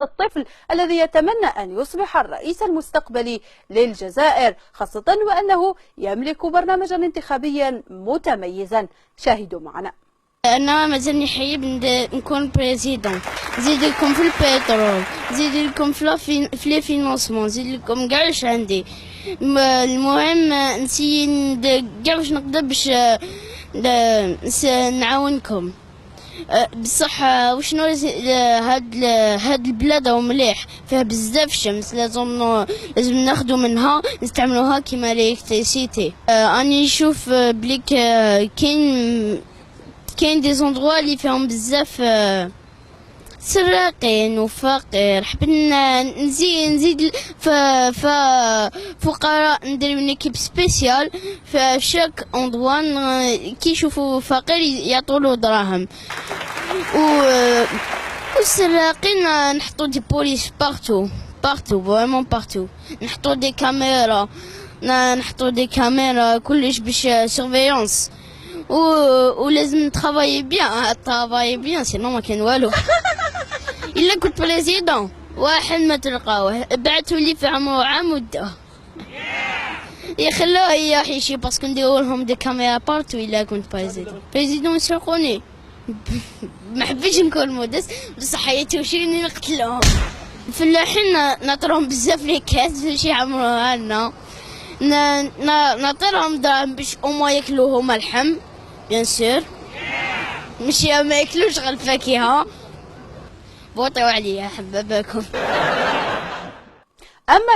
الطفل الذي يتمنى أن يصبح الرئيس المستقبلي للجزائر، خاصة وأنه يملك برنامجا انتخابيا متميزا. شاهدوا معنا. أنا مازالني حي نكون بريزيدون، نزيد لكم في البترول، نزيد لكم في لي فينونسمون، نزيد لكم كاع واش عندي. المهم نسيي كاع واش نقدر باش نعاونكم. بصح وشنو هاد البلاد هو مليح، فيها بزاف شمس، لازم ناخدو منها نستعملوها كيما الكتريسيتي. اني نشوف بليك كاين دي زوندروا اللي فيهم بزاف سراقين وفقير. حبيت نزيد فقراء، ندير من ايكيب سبيسيال في شاك اندروا كي يشوفوا فقير يعطولو دراهم. والسراقين نحطو دي بوليس بارتو فريمون بارتو، نحطو دي كاميرا كلش باش سيرفيونس. ولازم نترافايي بيان سينو ما كان والو. الا كنت بريزيدون واحد ما تلقاوه، بعثوا لي في عمره عام وداه يخلوه يحيشي باسكو نديرو لهم دي كاميرا بارتو. الا كنت بريزيدون يسرقوني. ما حبيتش نكون مودس بصح حياتوشيني نقتلهم. فلاحين نطرهم بزاف لي كاس باش يعمروها لنا، نطرهم دراهم باش هما ياكلو هما اللحم بيان سور، ماشي ما ياكلوش غير الفاكهه. بوطيو عليا حباباكم. أما